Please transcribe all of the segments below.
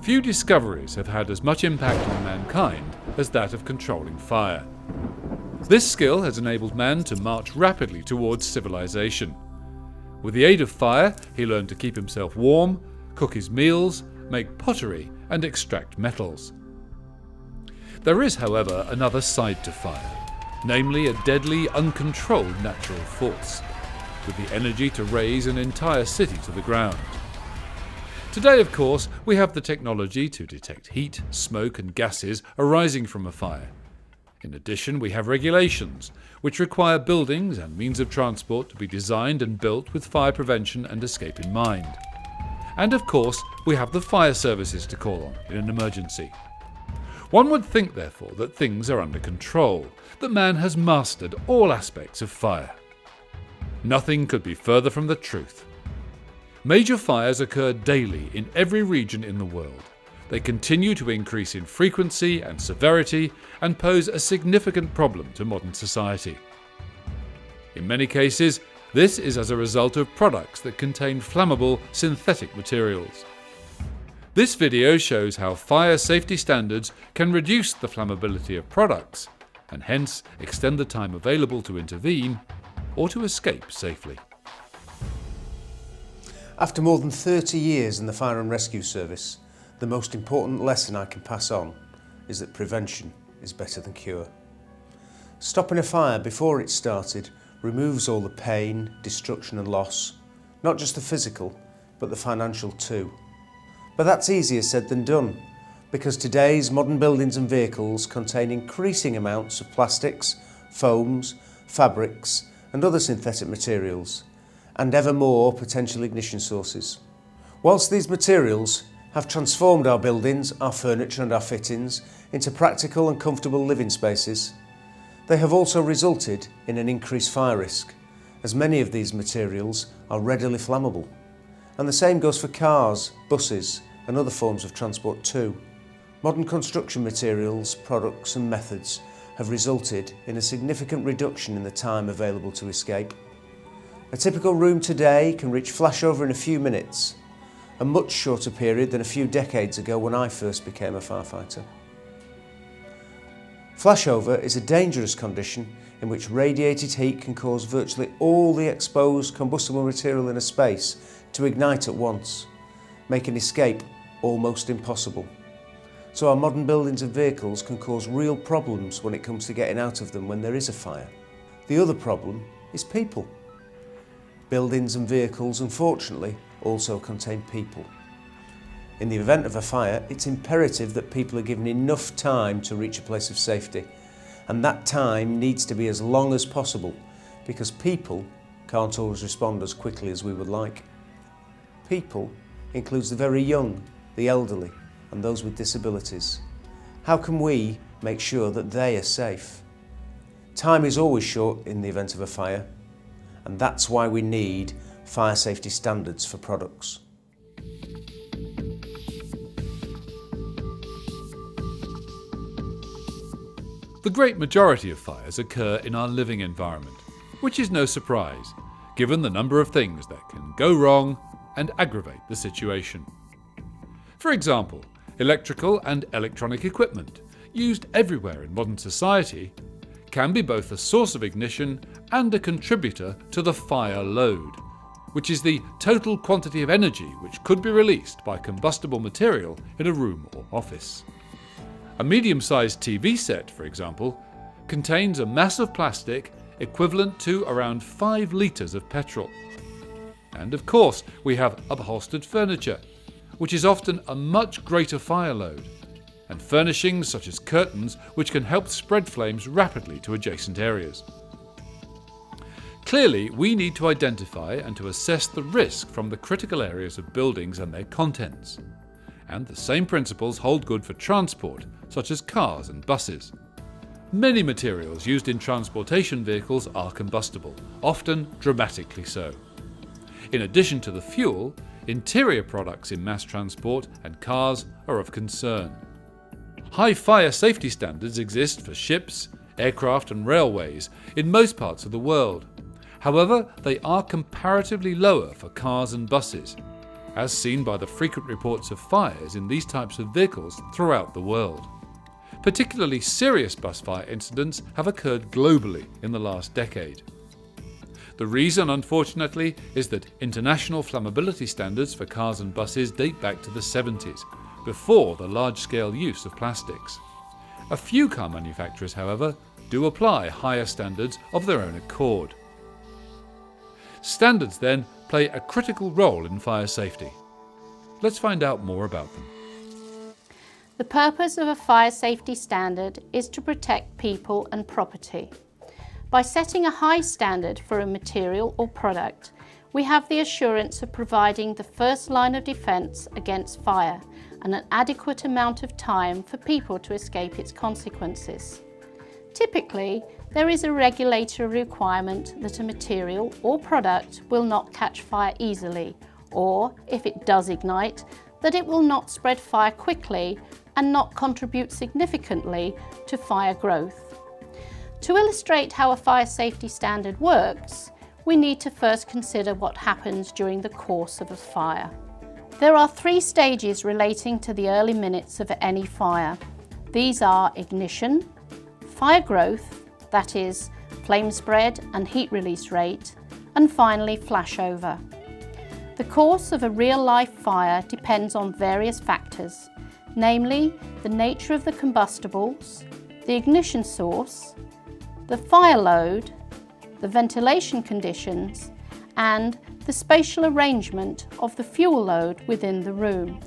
Few discoveries have had as much impact on mankind as that of controlling fire. This skill has enabled man to march rapidly towards civilization. With the aid of fire, he learned to keep himself warm, cook his meals, make pottery, and extract metals. There is, however, another side to fire, namely a deadly, uncontrolled natural force, with the energy to raze an entire city to the ground. Today, of course, we have the technology to detect heat, smoke, and gases arising from a fire. In addition, we have regulations, which require buildings and means of transport to be designed and built with fire prevention and escape in mind. And of course, we have the fire services to call on in an emergency. One would think, therefore, that things are under control, that man has mastered all aspects of fire. Nothing could be further from the truth. Major fires occur daily in every region in the world. They continue to increase in frequency and severity and pose a significant problem to modern society. In many cases, this is as a result of products that contain flammable synthetic materials. This video shows how fire safety standards can reduce the flammability of products and hence extend the time available to intervene or to escape safely. After more than 30 years in the Fire and Rescue Service, the most important lesson I can pass on is that prevention is better than cure. Stopping a fire before it started removes all the pain, destruction and loss, not just the physical, but the financial too. But that's easier said than done, because today's modern buildings and vehicles contain increasing amounts of plastics, foams, fabrics and other synthetic materials, and ever more potential ignition sources. Whilst these materials have transformed our buildings, our furniture and our fittings into practical and comfortable living spaces, they have also resulted in an increased fire risk, as many of these materials are readily flammable. And the same goes for cars, buses and other forms of transport too. Modern construction materials, products and methods have resulted in a significant reduction in the time available to escape. A typical room today can reach flashover in a few minutes, a much shorter period than a few decades ago when I first became a firefighter. Flashover is a dangerous condition in which radiated heat can cause virtually all the exposed combustible material in a space to ignite at once, making escape almost impossible. So our modern buildings and vehicles can cause real problems when it comes to getting out of them when there is a fire. The other problem is people. Buildings and vehicles, unfortunately, also contain people. In the event of a fire, it's imperative that people are given enough time to reach a place of safety, and that time needs to be as long as possible, because people can't always respond as quickly as we would like. People includes the very young, the elderly, and those with disabilities. How can we make sure that they are safe? Time is always short in the event of a fire, and that's why we need fire safety standards for products. The great majority of fires occur in our living environment, which is no surprise, given the number of things that can go wrong and aggravate the situation. For example, electrical and electronic equipment, used everywhere in modern society, can be both a source of ignition and a contributor to the fire load, which is the total quantity of energy which could be released by combustible material in a room or office. A medium-sized TV set, for example, contains a mass of plastic equivalent to around 5 litres of petrol. And of course, we have upholstered furniture, which is often a much greater fire load, and furnishings such as curtains which can help spread flames rapidly to adjacent areas. Clearly, we need to identify and to assess the risk from the critical areas of buildings and their contents. And the same principles hold good for transport, such as cars and buses. Many materials used in transportation vehicles are combustible, often dramatically so. In addition to the fuel, interior products in mass transport and cars are of concern. High fire safety standards exist for ships, aircraft and railways in most parts of the world. However, they are comparatively lower for cars and buses. as seen by the frequent reports of fires in these types of vehicles throughout the world. Particularly serious bus fire incidents have occurred globally in the last decade. The reason, unfortunately, is that international flammability standards for cars and buses date back to the 70s, before the large-scale use of plastics. A few car manufacturers, however, do apply higher standards of their own accord. Standards, then, play a critical role in fire safety. Let's find out more about them. The purpose of a fire safety standard is to protect people and property. By setting a high standard for a material or product, we have the assurance of providing the first line of defence against fire and an adequate amount of time for people to escape its consequences. Typically, there is a regulatory requirement that a material or product will not catch fire easily, or, if it does ignite, that it will not spread fire quickly and not contribute significantly to fire growth. To illustrate how a fire safety standard works, we need to first consider what happens during the course of a fire. There are 3 stages relating to the early minutes of any fire. These are ignition, fire growth, that is, flame spread and heat release rate, and finally flashover. The course of a real-life fire depends on various factors, namely the nature of the combustibles, the ignition source, the fire load, the ventilation conditions, and the spatial arrangement of the fuel load within the room.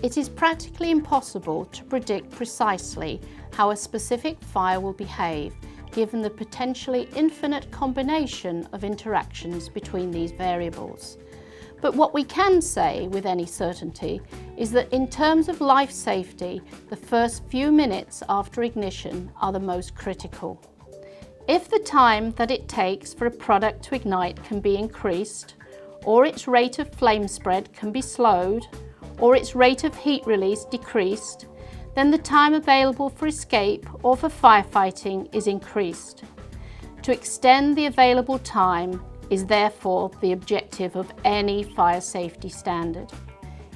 It is practically impossible to predict precisely how a specific fire will behave, given the potentially infinite combination of interactions between these variables. But what we can say with any certainty is that in terms of life safety, the first few minutes after ignition are the most critical. If the time that it takes for a product to ignite can be increased, or its rate of flame spread can be slowed, or its rate of heat release decreased, then the time available for escape or for firefighting is increased. To extend the available time is therefore the objective of any fire safety standard.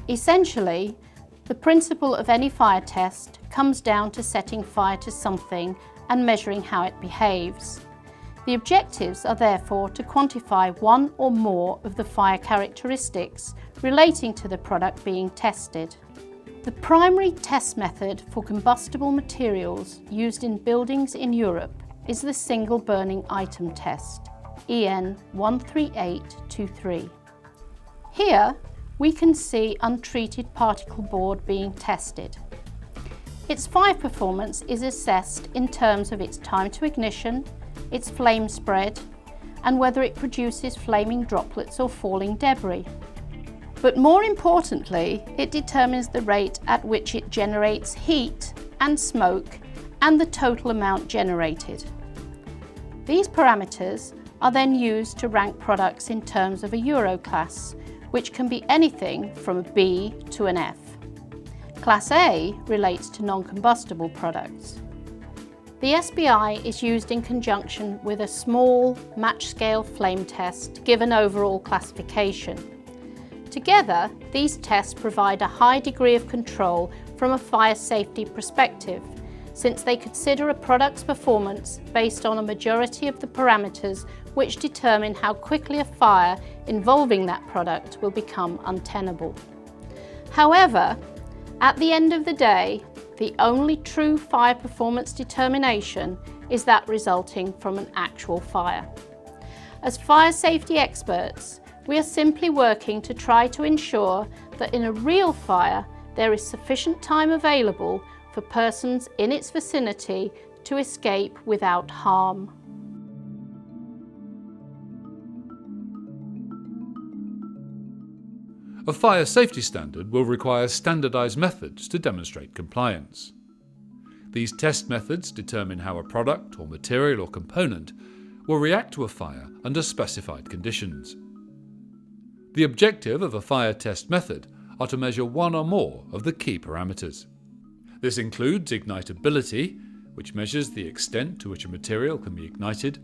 Essentially, the principle of any fire test comes down to setting fire to something and measuring how it behaves. The objectives are therefore to quantify one or more of the fire characteristics relating to the product being tested. The primary test method for combustible materials used in buildings in Europe is the single burning item test, EN 13823. Here we can see untreated particle board being tested. Its fire performance is assessed in terms of its time to ignition, its flame spread, and whether it produces flaming droplets or falling debris. But more importantly, it determines the rate at which it generates heat and smoke and the total amount generated. These parameters are then used to rank products in terms of a Euro class, which can be anything from a B to an F. Class A relates to non-combustible products. The SBI is used in conjunction with a small match-scale flame test to give an overall classification. Together, these tests provide a high degree of control from a fire safety perspective, since they consider a product's performance based on a majority of the parameters which determine how quickly a fire involving that product will become untenable. However, at the end of the day, the only true fire performance determination is that resulting from an actual fire. As fire safety experts, we are simply working to try to ensure that in a real fire there is sufficient time available for persons in its vicinity to escape without harm. A fire safety standard will require standardised methods to demonstrate compliance. These test methods determine how a product or material or component will react to a fire under specified conditions. The objective of a fire test method are to measure one or more of the key parameters. This includes ignitability, which measures the extent to which a material can be ignited,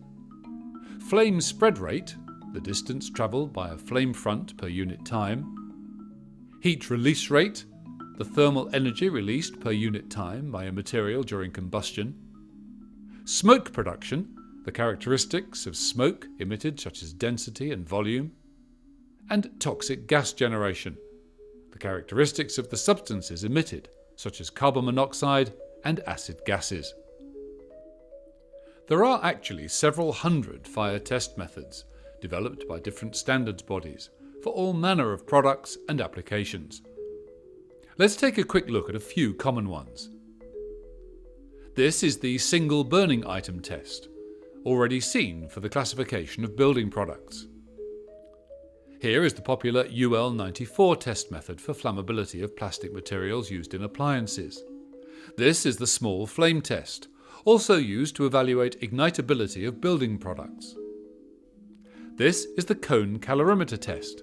flame spread rate, the distance travelled by a flame front per unit time, heat release rate, the thermal energy released per unit time by a material during combustion, smoke production, the characteristics of smoke emitted such as density and volume, and toxic gas generation, the characteristics of the substances emitted such as carbon monoxide and acid gases. There are actually several hundred fire test methods developed by different standards bodies for all manner of products and applications. Let's take a quick look at a few common ones. This is the single burning item test, already seen for the classification of building products. Here is the popular UL94 test method for flammability of plastic materials used in appliances. This is the small flame test, also used to evaluate ignitability of building products. This is the cone calorimeter test,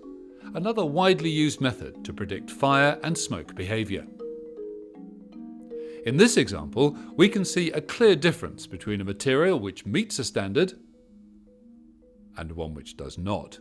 another widely used method to predict fire and smoke behaviour. In this example, we can see a clear difference between a material which meets a standard and one which does not.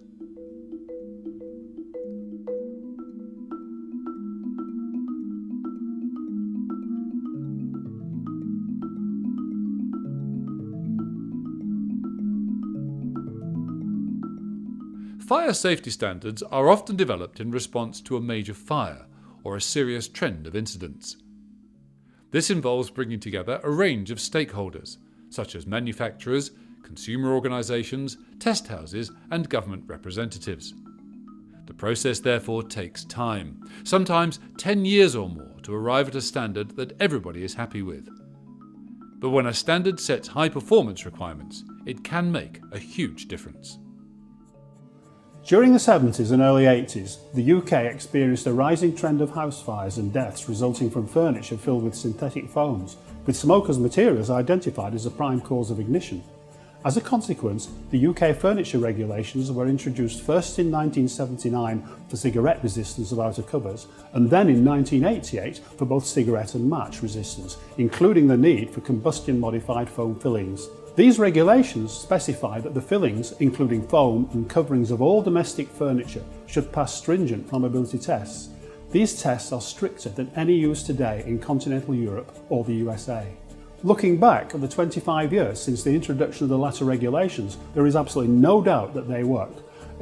Fire safety standards are often developed in response to a major fire or a serious trend of incidents. This involves bringing together a range of stakeholders, such as manufacturers, consumer organisations, test houses, and government representatives. The process therefore takes time, sometimes 10 years or more, to arrive at a standard that everybody is happy with. But when a standard sets high performance requirements, it can make a huge difference. During the 70s and early 80s, the UK experienced a rising trend of house fires and deaths resulting from furniture filled with synthetic foams, with smoke as materials identified as a prime cause of ignition. As a consequence, the UK furniture regulations were introduced first in 1979 for cigarette resistance of outer covers, and then in 1988 for both cigarette and match resistance, including the need for combustion-modified foam fillings. These regulations specify that the fillings, including foam and coverings of all domestic furniture, should pass stringent flammability tests. These tests are stricter than any used today in continental Europe or the USA. Looking back at the 25 years since the introduction of the latter regulations, there is absolutely no doubt that they work.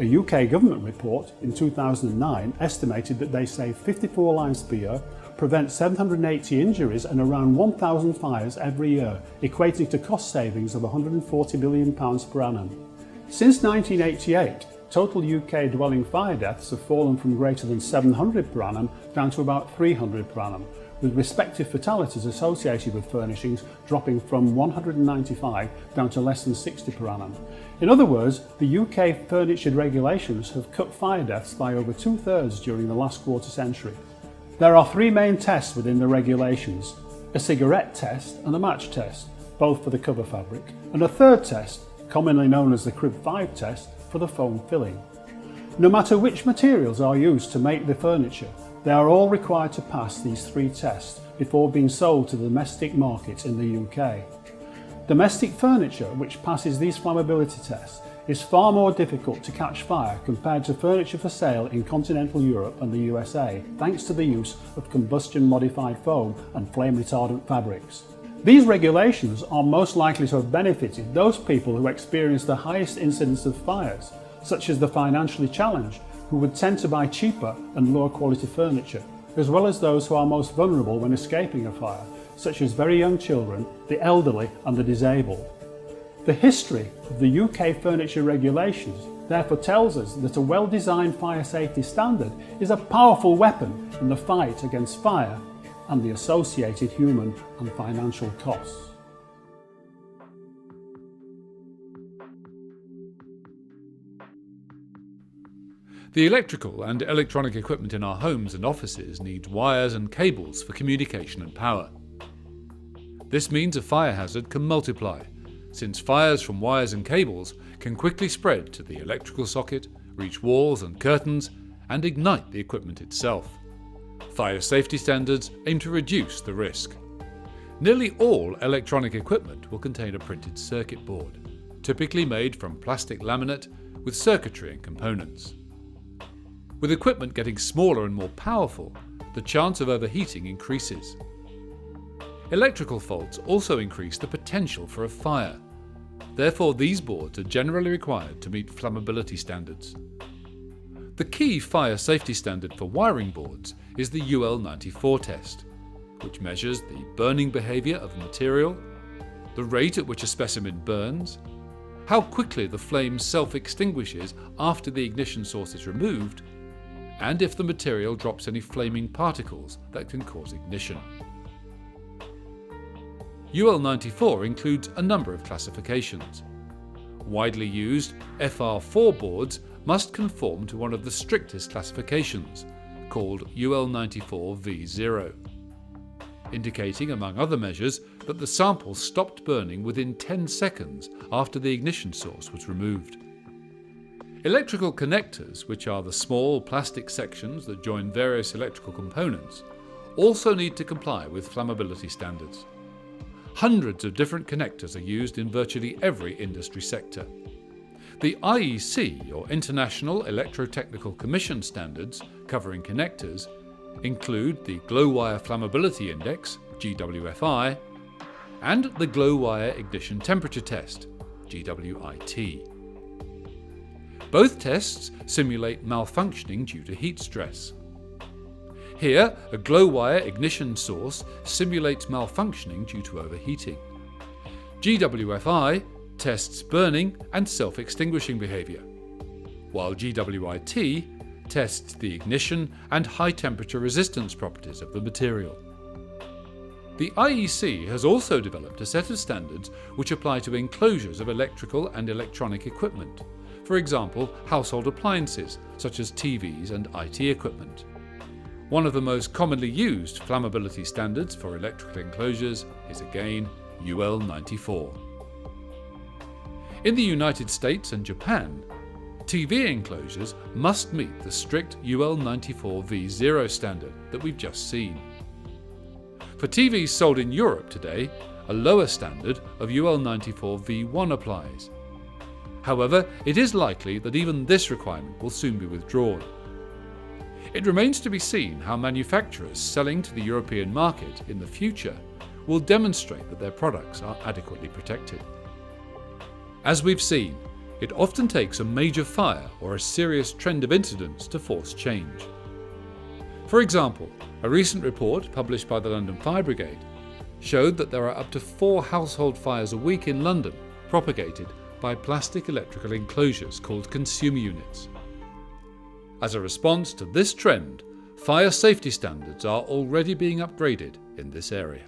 A UK government report in 2009 estimated that they save 54 lives per year, prevent 780 injuries and around 1,000 fires every year, equating to cost savings of £140 billion per annum. Since 1988, total UK dwelling fire deaths have fallen from greater than 700 per annum down to about 300 per annum, with respective fatalities associated with furnishings dropping from 195 down to less than 60 per annum. In other words, the UK furniture regulations have cut fire deaths by over 2/3 during the last quarter century. There are three main tests within the regulations: a cigarette test and a match test, both for the cover fabric, and a third test, commonly known as the Crib 5 test, for the foam filling. No matter which materials are used to make the furniture, they are all required to pass these three tests before being sold to the domestic market in the UK. Domestic furniture which passes these flammability tests is far more difficult to catch fire compared to furniture for sale in continental Europe and the USA, thanks to the use of combustion-modified foam and flame-retardant fabrics. These regulations are most likely to have benefited those people who experience the highest incidence of fires, such as the financially challenged, who would tend to buy cheaper and lower quality furniture, as well as those who are most vulnerable when escaping a fire, such as very young children, the elderly and the disabled. The history of the UK furniture regulations therefore tells us that a well-designed fire safety standard is a powerful weapon in the fight against fire and the associated human and financial costs. The electrical and electronic equipment in our homes and offices needs wires and cables for communication and power. This means a fire hazard can multiply, since fires from wires and cables can quickly spread to the electrical socket, reach walls and curtains, and ignite the equipment itself. Fire safety standards aim to reduce the risk. Nearly all electronic equipment will contain a printed circuit board, typically made from plastic laminate with circuitry and components. With equipment getting smaller and more powerful, the chance of overheating increases. Electrical faults also increase the potential for a fire. Therefore, these boards are generally required to meet flammability standards. The key fire safety standard for wiring boards is the UL94 test, which measures the burning behaviour of a material, the rate at which a specimen burns, how quickly the flame self-extinguishes after the ignition source is removed, and if the material drops any flaming particles that can cause ignition. UL94 includes a number of classifications. Widely used FR4 boards must conform to one of the strictest classifications, called UL94V0, indicating, among other measures, that the sample stopped burning within 10 seconds after the ignition source was removed. Electrical connectors, which are the small plastic sections that join various electrical components, also need to comply with flammability standards. Hundreds of different connectors are used in virtually every industry sector. The IEC, or International Electrotechnical Commission standards covering connectors, include the Glow-Wire Flammability Index, GWFI, and the Glow-Wire Ignition Temperature Test, GWIT. Both tests simulate malfunctioning due to heat stress. Here, a glow-wire ignition source simulates malfunctioning due to overheating. GWFI tests burning and self-extinguishing behaviour, while GWIT tests the ignition and high-temperature resistance properties of the material. The IEC has also developed a set of standards which apply to enclosures of electrical and electronic equipment, for example, household appliances such as TVs and IT equipment. One of the most commonly used flammability standards for electrical enclosures is again UL94. In the United States and Japan, TV enclosures must meet the strict UL94V0 standard that we've just seen. For TVs sold in Europe today, a lower standard of UL94V1 applies. However, it is likely that even this requirement will soon be withdrawn. It remains to be seen how manufacturers selling to the European market in the future will demonstrate that their products are adequately protected. As we've seen, it often takes a major fire or a serious trend of incidents to force change. For example, a recent report published by the London Fire Brigade showed that there are up to 4 household fires a week in London propagated by plastic electrical enclosures called consumer units. As a response to this trend, fire safety standards are already being upgraded in this area.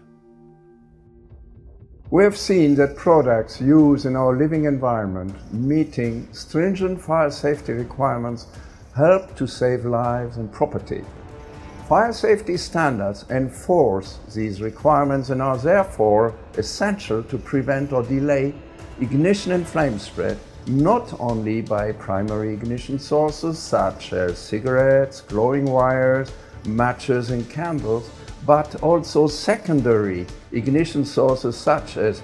We have seen that products used in our living environment meeting stringent fire safety requirements help to save lives and property. Fire safety standards enforce these requirements and are therefore essential to prevent or delay ignition and flame spread, not only by primary ignition sources such as cigarettes, glowing wires, matches and candles, but also secondary ignition sources such as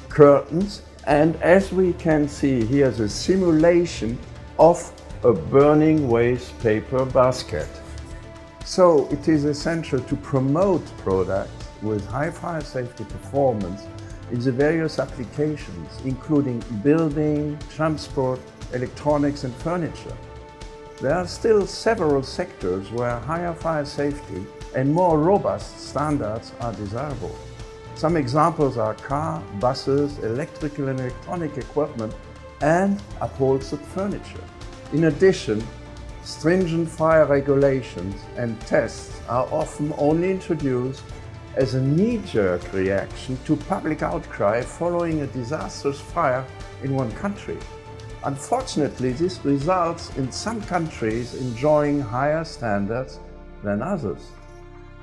curtains, and as we can see here, the simulation of a burning waste paper basket. So it is essential to promote products with high fire safety performance in the various applications, including building, transport, electronics and furniture. There are still several sectors where higher fire safety and more robust standards are desirable. Some examples are car, buses, electrical and electronic equipment, and upholstered furniture. In addition, stringent fire regulations and tests are often only introduced as a knee-jerk reaction to public outcry following a disastrous fire in one country. Unfortunately, this results in some countries enjoying higher standards than others.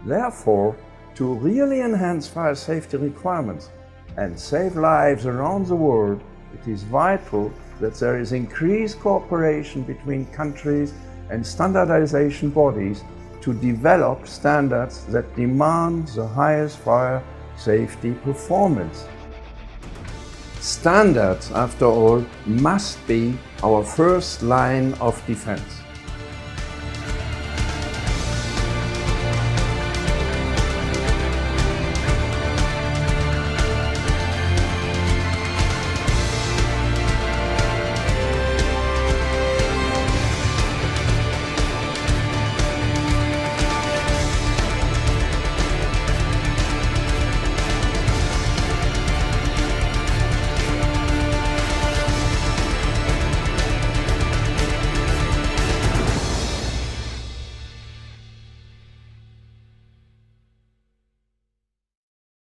Therefore, to really enhance fire safety requirements and save lives around the world, it is vital that there is increased cooperation between countries and standardization bodies to develop standards that demand the highest fire safety performance. Standards, after all, must be our first line of defense.